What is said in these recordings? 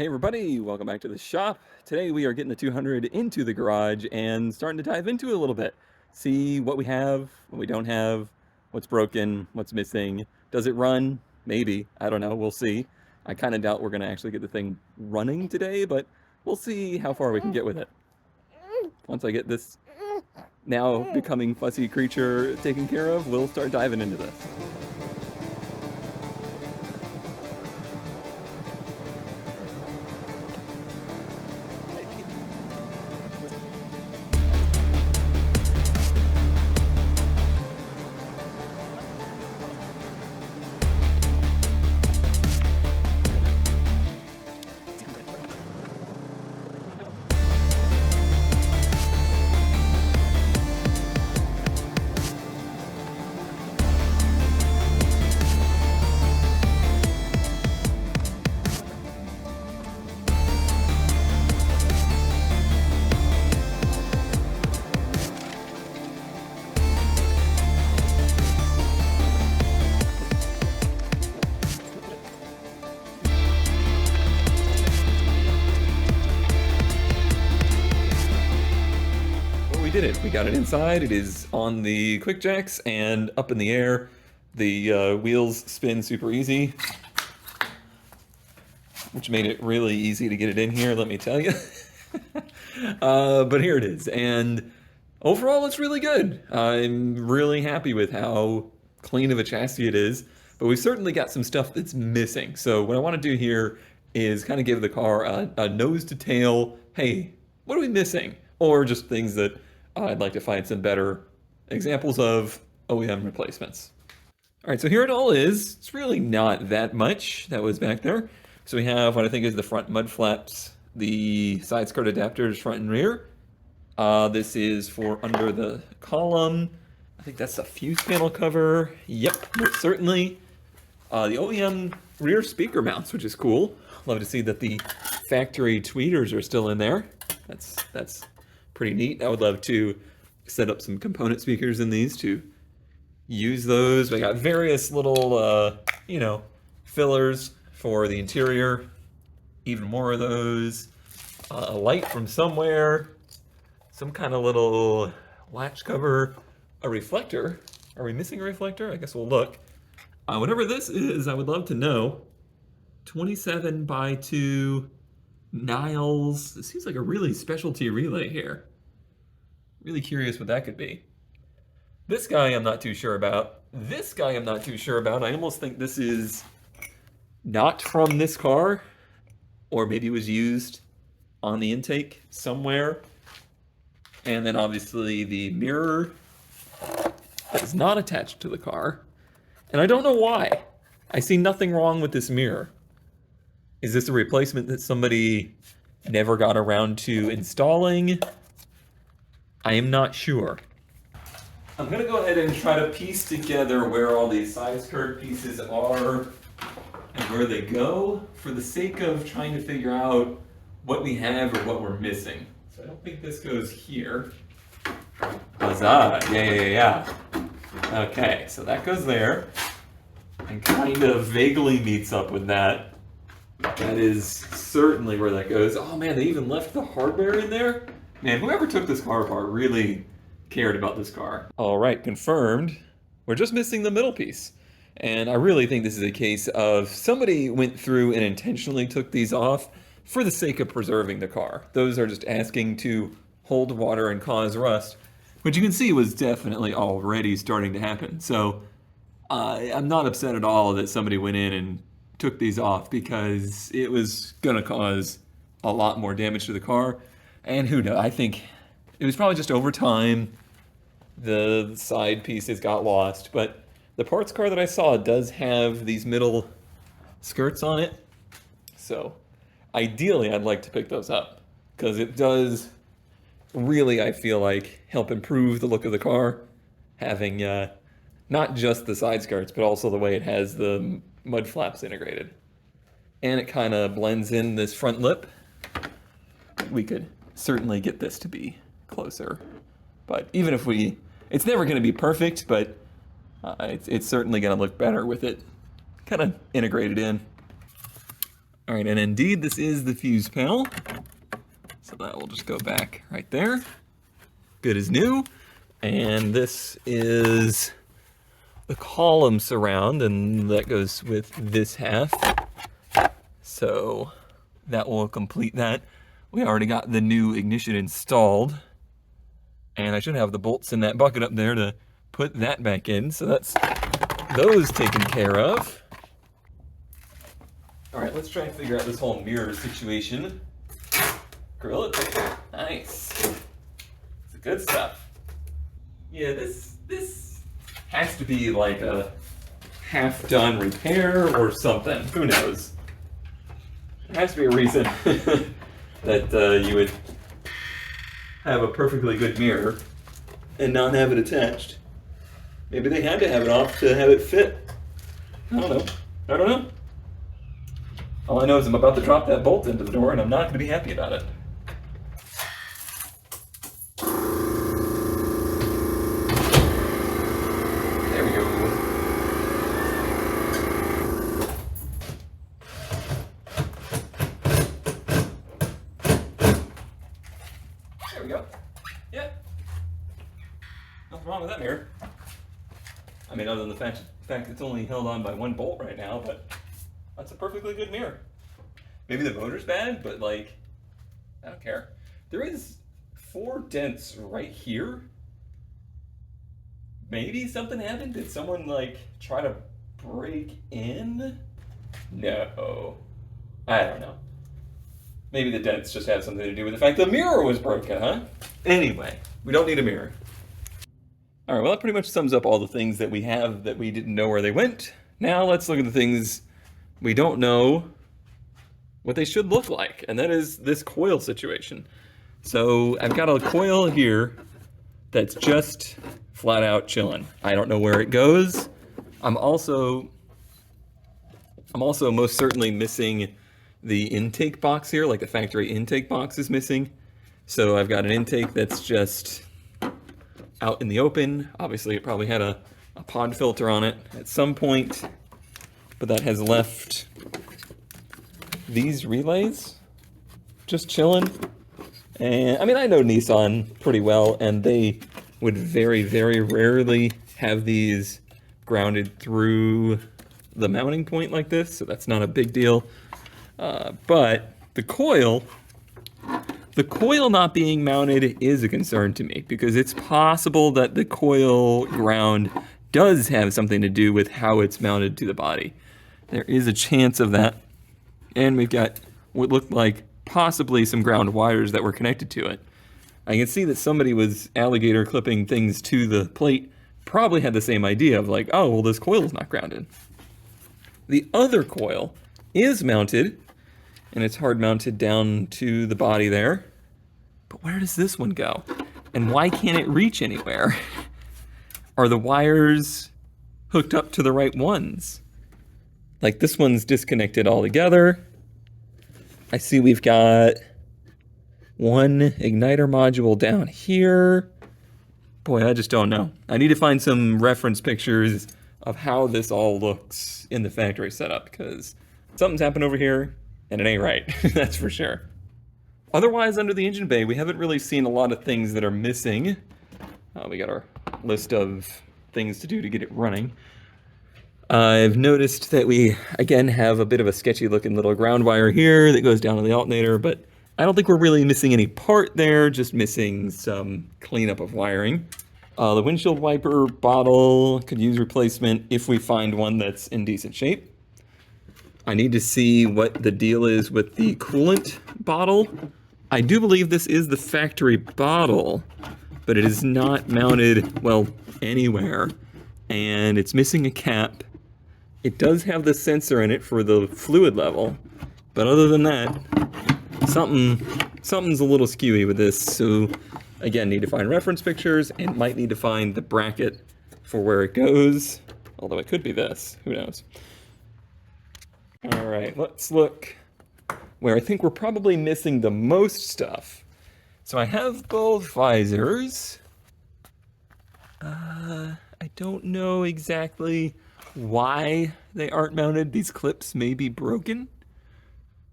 Hey everybody, welcome back to the shop. Today we are getting the 200 into the garage and starting to dive into it a little bit. See what we have, what we don't have, what's broken, what's missing. Does it run? Maybe. I don't know. We'll see. I kind of doubt we're going to actually get the thing running today, but we'll see how far we can get with it. Once I get this now becoming fussy creature taken care of, we'll start diving into this. Did it. We got it inside. It is on the quick jacks and up in the air. The wheels spin super easy, which made it really easy to get it in here, let me tell you. But here it is, and overall it's really good. I'm really happy with how clean of a chassis it is, but we've certainly got some stuff that's missing. So what I want to do here is kind of give the car a nose to tail, hey, what are we missing? Or just things that I'd like to find some better examples of OEM replacements. All right, so here it all is. It's really not that much that was back there. So we have what I think is the front mud flaps, the side skirt adapters front and rear. This is for under the column. I think that's a fuse panel cover. Yep, most certainly. The OEM rear speaker mounts, which is cool. Love to see that the factory tweeters are still in there. That's pretty neat. I would love to set up some component speakers in these to use those. We got various little, fillers for the interior. Even more of those. A light from somewhere. Some kind of little latch cover. A reflector. Are we missing a reflector? I guess we'll look. Whatever this is, I would love to know. 27 by 2 Niles. This seems like a really specialty relay here. Really curious what that could be. This guy I'm not too sure about. This guy I'm not too sure about. I almost think this is not from this car, or maybe it was used on the intake somewhere. And then obviously the mirror that is not attached to the car. And I don't know why. I see nothing wrong with this mirror. Is this a replacement that somebody never got around to installing? I am not sure. I'm gonna go ahead and try to piece together where all these side skirt pieces are and where they go for the sake of trying to figure out what we have or what we're missing. So I don't think this goes here. Huzzah, yeah. Okay, so that goes there and kind of vaguely meets up with that. That is certainly where that goes. Oh man, they even left the hardware in there? Man, whoever took this car apart really cared about this car. All right, confirmed. We're just missing the middle piece. And I really think this is a case of somebody went through and intentionally took these off for the sake of preserving the car. Those are just asking to hold water and cause rust, which you can see was definitely already starting to happen. So I'm not upset at all that somebody went in and took these off, because it was going to cause a lot more damage to the car. And who knows, I think it was probably just over time the side pieces got lost. But the parts car that I saw does have these middle skirts on it. So ideally I'd like to pick those up, because it does really, I feel like, help improve the look of the car, having not just the side skirts, but also the way it has the mud flaps integrated. And it kind of blends in this front lip. We could certainly get this to be closer. But even if it's never going to be perfect, but it's certainly going to look better with it kind of integrated in. All right, and indeed this is the fuse panel. So that will just go back right there. Good as new. And this is the column surround, and that goes with this half. So that will complete that. We already got the new ignition installed. And I should have the bolts in that bucket up there to put that back in. So that's those taken care of. All right, let's try and figure out this whole mirror situation. Grill it. Nice. It's good stuff. Yeah, this has to be like a half-done repair or something. Who knows? There has to be a reason that you would have a perfectly good mirror and not have it attached. Maybe they had to have it off to have it fit. I don't know. I don't know. All I know is I'm about to drop that bolt into the door and I'm not going to be happy about it. There we go. There we go. Yeah. Nothing wrong with that mirror. I mean, other than the fact it's only held on by one bolt right now, but that's a perfectly good mirror. Maybe the motor's bad, but like, I don't care. There is 4 dents right here. Maybe something happened? Did someone like try to break in? No. I don't know. Maybe the dents just had something to do with the fact the mirror was broken, huh? Anyway, we don't need a mirror. All right, well, that pretty much sums up all the things that we have that we didn't know where they went. Now let's look at the things we don't know what they should look like, and that is this coil situation. So I've got a coil here that's just flat out chilling. I don't know where it goes. I'm also most certainly missing the intake box here, like the factory intake box is missing. So I've got an intake that's just out in the open. Obviously it probably had a pod filter on it at some point, but that has left these relays just chilling. And I mean, I know Nissan pretty well, and they would very, very rarely have these grounded through the mounting point like this, so that's not a big deal. But the coil not being mounted is a concern to me, because it's possible that the coil ground does have something to do with how it's mounted to the body. There is a chance of that. And we've got what looked like possibly some ground wires that were connected to it. I can see that somebody was alligator clipping things to the plate, probably had the same idea of like, oh, well, this coil is not grounded. The other coil is mounted, and it's hard mounted down to the body there. But where does this one go? And why can't it reach anywhere? Are the wires hooked up to the right ones? Like this one's disconnected altogether. I see we've got one igniter module down here. Boy, I just don't know. I need to find some reference pictures of how this all looks in the factory setup, because something's happened over here and it ain't right. That's for sure. Otherwise, under the engine bay, we haven't really seen a lot of things that are missing. We got our list of things to do to get it running. I've noticed that we, again, have a bit of a sketchy looking little ground wire here that goes down to the alternator, but I don't think we're really missing any part there, just missing some cleanup of wiring. The windshield wiper bottle could use replacement if we find one that's in decent shape. I need to see what the deal is with the coolant bottle. I do believe this is the factory bottle, but it is not mounted, well, anywhere, and it's missing a cap. It does have the sensor in it for the fluid level, but other than that, something's a little skewy with this. So again, need to find reference pictures and might need to find the bracket for where it goes. Although it could be this, who knows? All right, let's look where I think we're probably missing the most stuff. So I have both visors. I don't know exactly why they aren't mounted. These clips may be broken.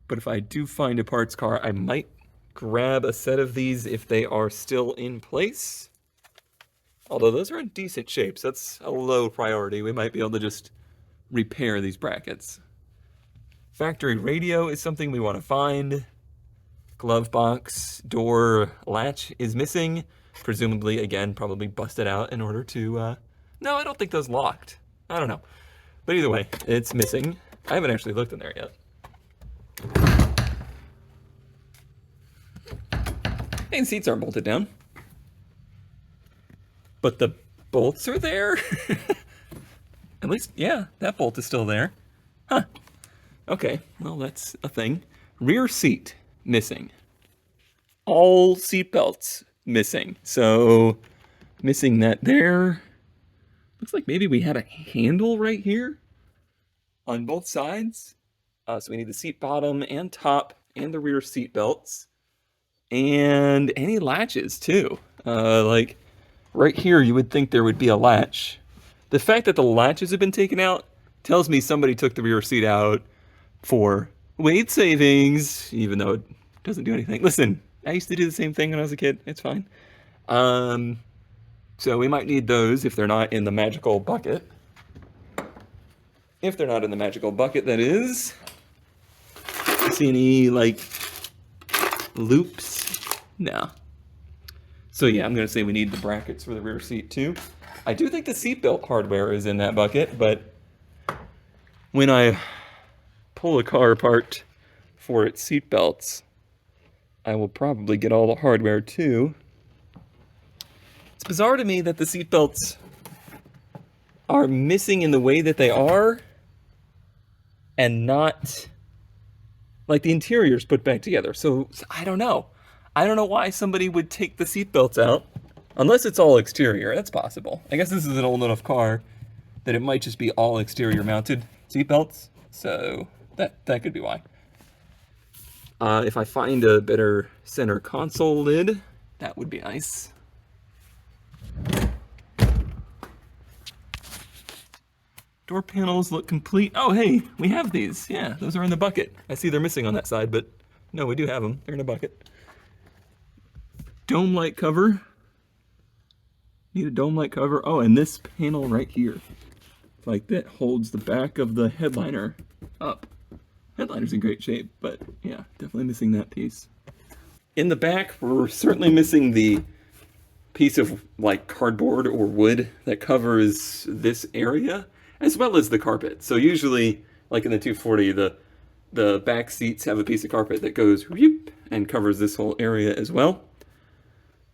But if I do find a parts car, I might grab a set of these if they are still in place. Although those are in decent shape, so that's a low priority. We might be able to just repair these brackets. Factory radio is something we want to find. Glove box, door latch is missing. Presumably, again, probably busted out in order to, no, I don't think those locked. I don't know. But either way, it's missing. I haven't actually looked in there yet. And seats aren't bolted down. But the bolts are there? At least, yeah, that bolt is still there. Huh. Okay, well, that's a thing. Rear seat missing. All seat belts missing. So, missing that there. Looks like maybe we had a handle right here on both sides. So we need the seat bottom and top and the rear seat belts. And any latches too. Like right here, you would think there would be a latch. The fact that the latches have been taken out tells me somebody took the rear seat out for weight savings, even though it doesn't do anything. Listen, I used to do the same thing when I was a kid. It's fine. So we might need those if they're not in the magical bucket. If they're not in the magical bucket, that is. See any, like, loops? No. So yeah, I'm going to say we need the brackets for the rear seat too. I do think the seatbelt hardware is in that bucket, but when I pull a car apart for its seatbelts, I will probably get all the hardware too. It's bizarre to me that the seatbelts are missing in the way that they are and not, like, the interior's put back together. So I don't know. I don't know why somebody would take the seatbelts out, unless it's all exterior. That's possible. I guess this is an old enough car that it might just be all exterior mounted seatbelts. So that could be why. If I find a better center console lid, that would be nice. Door panels look complete. Oh, hey, we have these. Yeah, those are in the bucket. I see they're missing on that side, but no, we do have them. They're in a bucket. Dome light cover. Need a dome light cover. Oh, and this panel right here. Like, that holds the back of the headliner up. Headliner's in great shape, but yeah, definitely missing that piece. In the back, we're certainly missing the piece of, like, cardboard or wood that covers this area, as well as the carpet. So usually, like in the 240, the back seats have a piece of carpet that goes whoop and covers this whole area as well.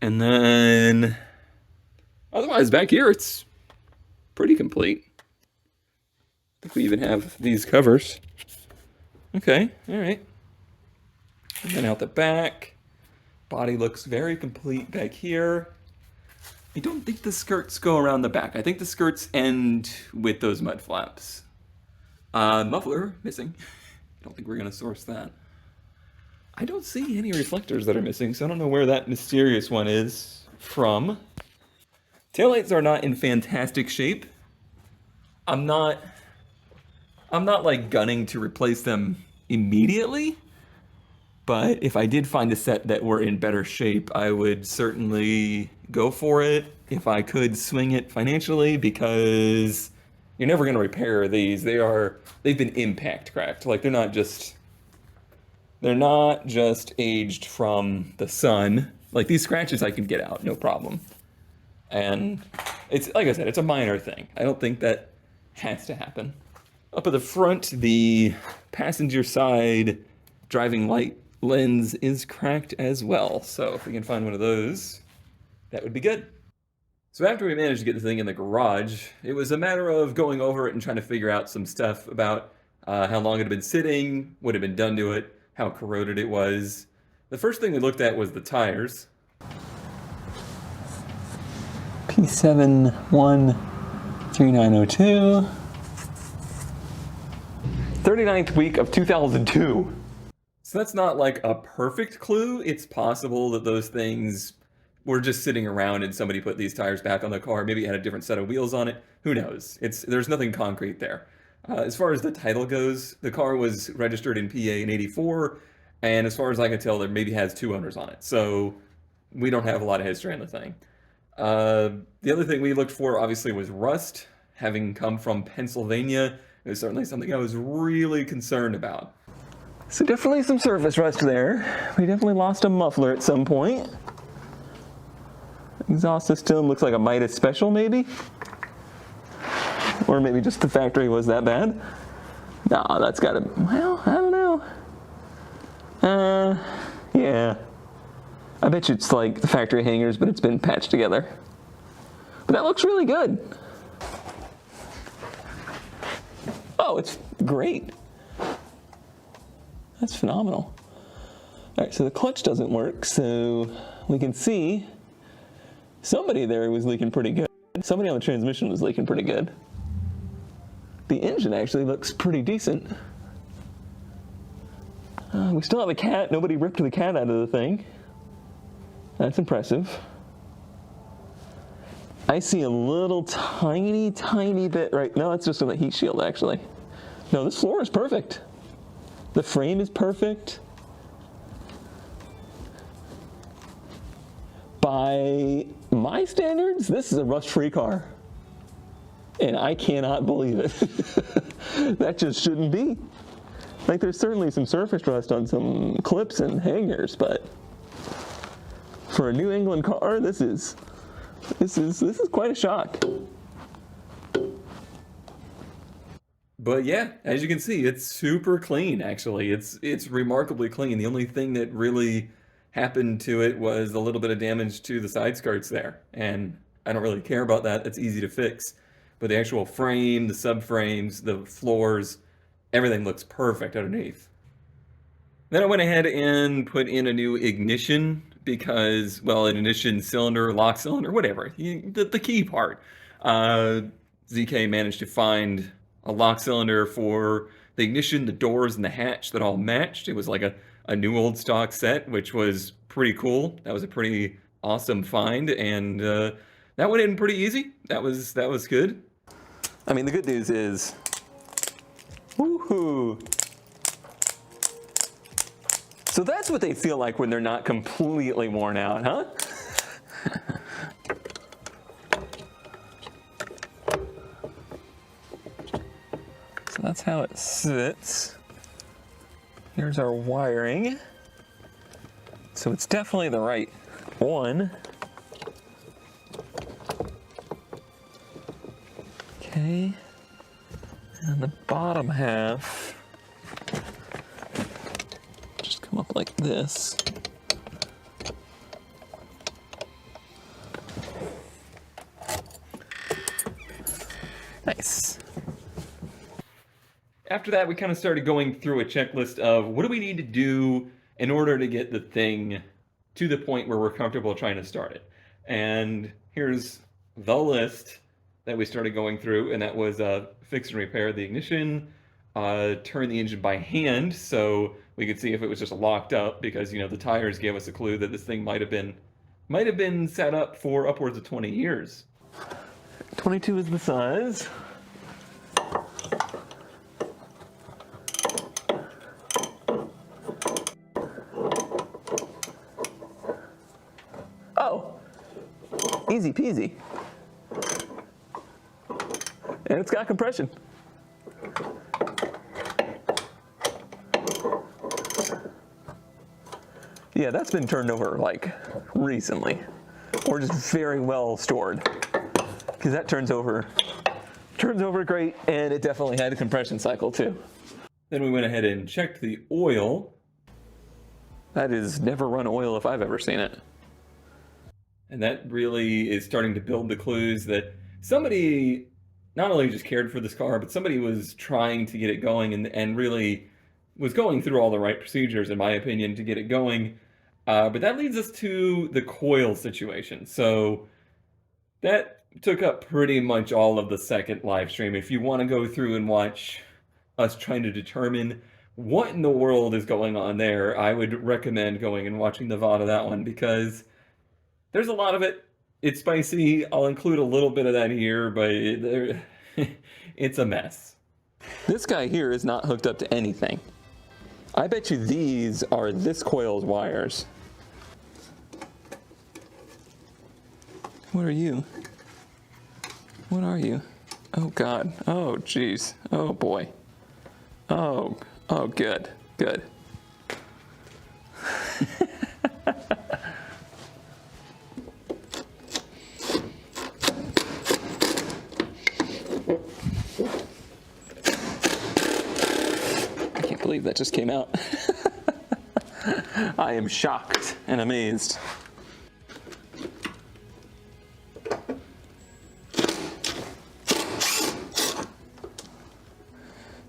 And then, otherwise back here, it's pretty complete. I think we even have these covers. Okay, all right. And then out the back, body looks very complete back here. I don't think the skirts go around the back. I think the skirts end with those mud flaps. Muffler missing. I don't think we're gonna source that. I don't see any reflectors that are missing, so I don't know where that mysterious one is from. Taillights are not in fantastic shape. I'm not like gunning to replace them immediately, but if I did find a set that were in better shape, I would certainly go for it if I could swing it financially, because you're never going to repair these. They've been impact cracked. Like, they're not just aged from the sun. Like, these scratches I can get out, no problem. And it's, like I said, it's a minor thing. I don't think that has to happen. Up at the front, the passenger side driving light lens is cracked as well. So if we can find one of those, that would be good. So after we managed to get the thing in the garage, it was a matter of going over it and trying to figure out some stuff about how long it had been sitting, what had been done to it, how corroded it was. The first thing we looked at was the tires. P713902. 39th week of 2002. So that's not like a perfect clue. It's possible that those things were just sitting around and somebody put these tires back on the car. Maybe it had a different set of wheels on it. Who knows? There's nothing concrete there. As far as the title goes, the car was registered in PA in '84, and as far as I can tell, there maybe has two owners on it. So we don't have a lot of history on the thing. Uh, the other thing we looked for, obviously, was rust. Having come from Pennsylvania, it was certainly something I was really concerned about. So definitely some surface rust there. We definitely lost a muffler at some point. Exhaust system looks like a Midas Special, maybe? Or maybe just the factory was that bad. No, that's gotta, well, I don't know. Yeah. I bet you it's like the factory hangers, but it's been patched together. But that looks really good. Oh, it's great. That's phenomenal. All right, so the clutch doesn't work, so we can see somebody there was leaking pretty good. Somebody on the transmission was leaking pretty good. The engine actually looks pretty decent. We still have a cat. Nobody ripped the cat out of the thing. That's impressive. I see a little tiny bit right. No, that's just on the heat shield, actually. No, this floor is perfect. The frame is perfect. By my standards, this is a rust-free car. And I cannot believe it. That just shouldn't be. Like, there's certainly some surface rust on some clips and hangers, but for a New England car, this is quite a shock. But yeah, as you can see, it's super clean, actually. It's remarkably clean. The only thing that really happened to it was a little bit of damage to the side skirts there. And I don't really care about that. It's easy to fix. But the actual frame, the subframes, the floors, everything looks perfect underneath. Then I went ahead and put in a new ignition because, well, an ignition cylinder, lock cylinder, whatever, the key part. ZK managed to find a lock cylinder for the ignition, the doors, and the hatch that all matched. It was like a new old stock set, which was pretty cool. That was a pretty awesome find, and that went in pretty easy. That was good. I mean, the good news is, woohoo! So that's what they feel like when they're not completely worn out, huh? So that's how it sits. Here's our wiring. So it's definitely the right one. Okay. And the bottom half just come up like this. Nice. After that, we kind of started going through a checklist of what do we need to do in order to get the thing to the point where we're comfortable trying to start it. And here's the list that we started going through, and that was fix and repair the ignition, turn the engine by hand so we could see if it was just locked up, because the tires gave us a clue that this thing might have been set up for upwards of 20 years. 22 is the size. Oh, easy peasy. And it's got compression. Yeah, that's been turned over like recently, or just very well stored, because that turns over great, and it definitely had a compression cycle too. Then we went ahead and checked the oil. That is never run oil if I've ever seen it. And that really is starting to build the clues that somebody not only just cared for this car, but somebody was trying to get it going and really was going through all the right procedures, in my opinion, to get it going. But that leads us to the coil situation. So that took up pretty much all of the second live stream. If you want to go through and watch us trying to determine what in the world is going on there, I would recommend going and watching the VOD of that one, because there's a lot of it. It's spicy. I'll include a little bit of that here, but it's a mess. This guy here is not hooked up to anything. I bet you these are this coil's wires. What are you? What are you? Oh God. Oh jeez. Oh boy. Oh good. Good. I can't believe that just came out. I am shocked and amazed.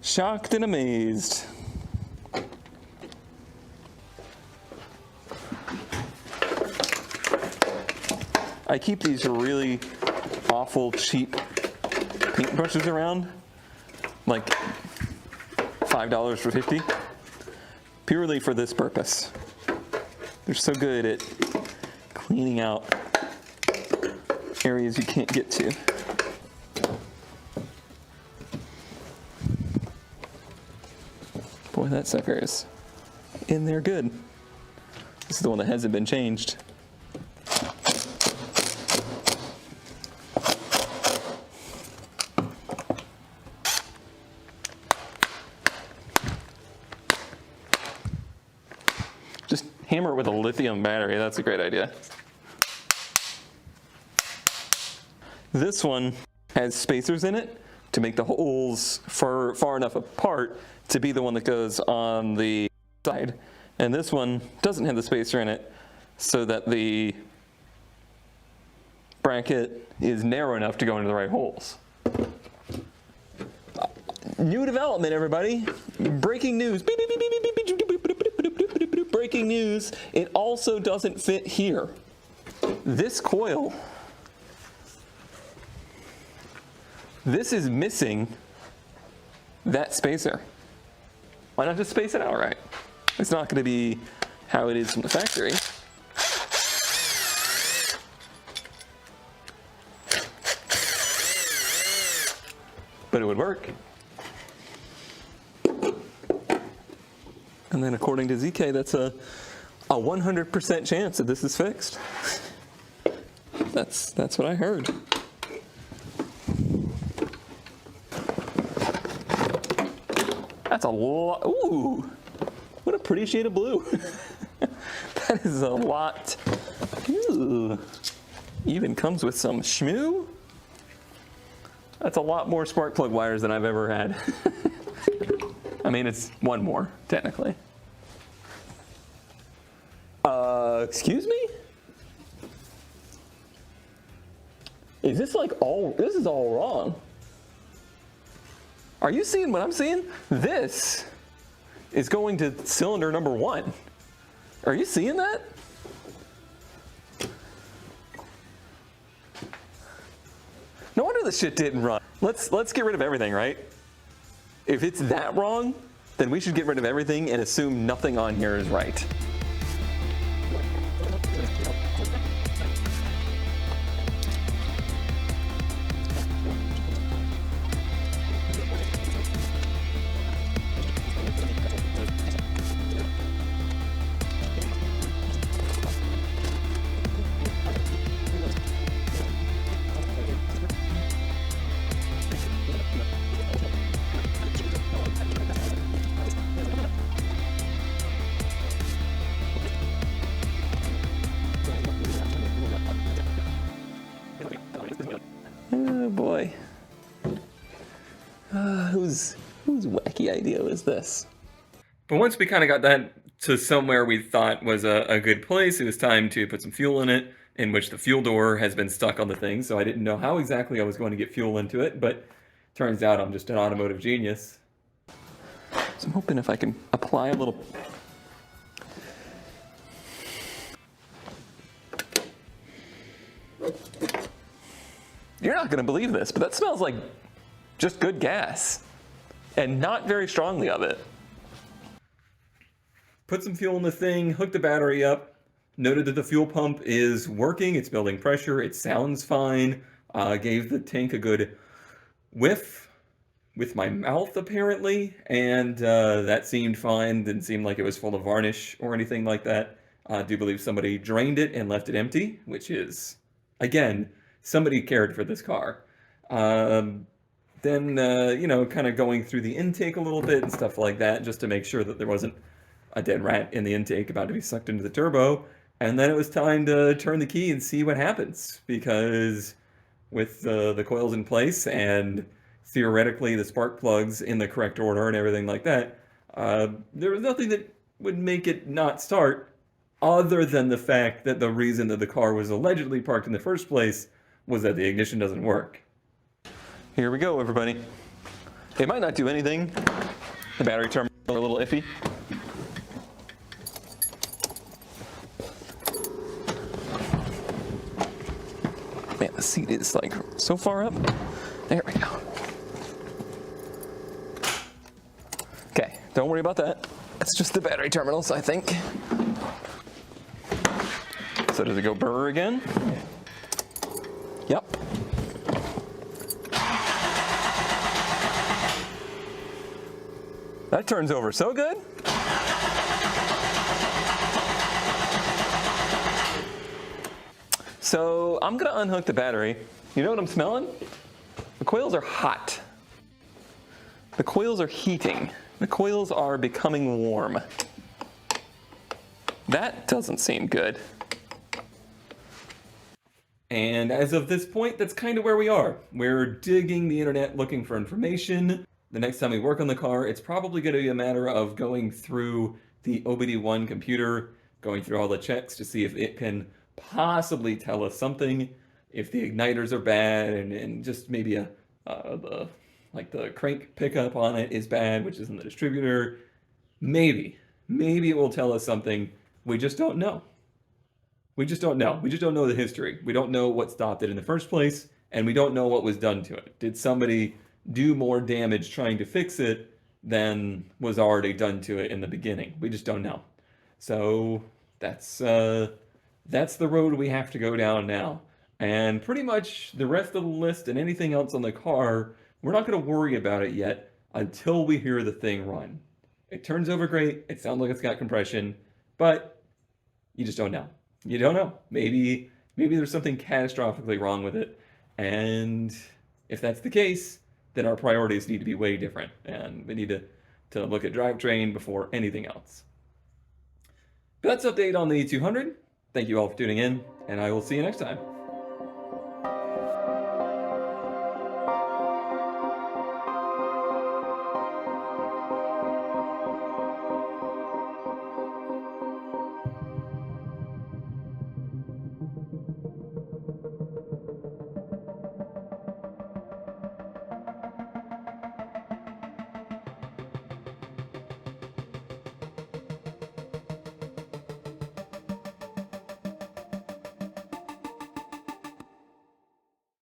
Shocked and amazed. I keep these really awful cheap paintbrushes around, like $5 for 50, purely for this purpose. They're so good at cleaning out areas you can't get to. Boy, that sucker is in there good. This is the one that hasn't been changed. Just hammer it with a lithium battery. That's a great idea. This one has spacers in it to make the holes far enough apart to be the one that goes on the side. And this one doesn't have the spacer in it so that the bracket is narrow enough to go into the right holes. New development, everybody. Breaking news. Breaking news. It also doesn't fit here. This coil, this is missing that spacer. Why not just space it out right? It's not going to be how it is from the factory. But it would work. And then according to ZK, that's a 100% chance that this is fixed. That's what I heard. That's a lot. Ooh, what a pretty shade of blue. That is a lot. Ooh. Even comes with some shmoo. That's a lot more spark plug wires than I've ever had. I mean, it's one more, technically. Excuse me? Is this like this is all wrong. Are you seeing what I'm seeing? This is going to cylinder number 1. Are you seeing that? No wonder this shit didn't run. Let's get rid of everything, right? If it's that wrong, then we should get rid of everything and assume nothing on here is right. Oh boy. Whose wacky idea was this? But once we kind of got that to somewhere we thought was a good place, it was time to put some fuel in it, in which the fuel door has been stuck on the thing, so I didn't know how exactly I was going to get fuel into it, but turns out I'm just an automotive genius. So I'm hoping if I can apply a little... You're not going to believe this, but that smells like just good gas, and not very strongly of it. Put some fuel in the thing, hooked the battery up, noted that the fuel pump is working, it's building pressure, it sounds fine, gave the tank a good whiff, with my mouth apparently, and that seemed fine. Didn't seem like it was full of varnish or anything like that. I do believe somebody drained it and left it empty, which is, again, somebody cared for this car. Um, then, kind of going through the intake a little bit and stuff like that, just to make sure that there wasn't a dead rat in the intake about to be sucked into the turbo. And then it was time to turn the key and see what happens, because with the coils in place and theoretically the spark plugs in the correct order and everything like that, there was nothing that would make it not start, other than the fact that the reason that the car was allegedly parked in the first place was that the ignition doesn't work. Here we go, everybody. It might not do anything. The battery terminals are a little iffy. Man, the seat is like so far up. There we go. Okay, don't worry about that. It's just the battery terminals, I think. So does it go brr again? Yep. That turns over so good. So I'm gonna unhook the battery. You know what I'm smelling? The coils are hot. The coils are heating. The coils are becoming warm. That doesn't seem good. And as of this point, that's kind of where we are. We're digging the internet looking for information. The next time we work on the car, it's probably going to be a matter of going through the OBD1 computer, going through all the checks to see if it can possibly tell us something, if the igniters are bad, and just maybe the crank pickup on it is bad, which is in the distributor. Maybe it will tell us something. We just don't know. We just don't know. We just don't know the history. We don't know what stopped it in the first place, and we don't know what was done to it. Did somebody do more damage trying to fix it than was already done to it in the beginning? We just don't know. So that's the road we have to go down now. And pretty much the rest of the list and anything else on the car, we're not going to worry about it yet until we hear the thing run. It turns over great. It sounds like it's got compression, but you just don't know. You don't know. Maybe there's something catastrophically wrong with it. And if that's the case, then our priorities need to be way different. And we need to look at drivetrain before anything else. But that's update on the 200. Thank you all for tuning in, and I will see you next time.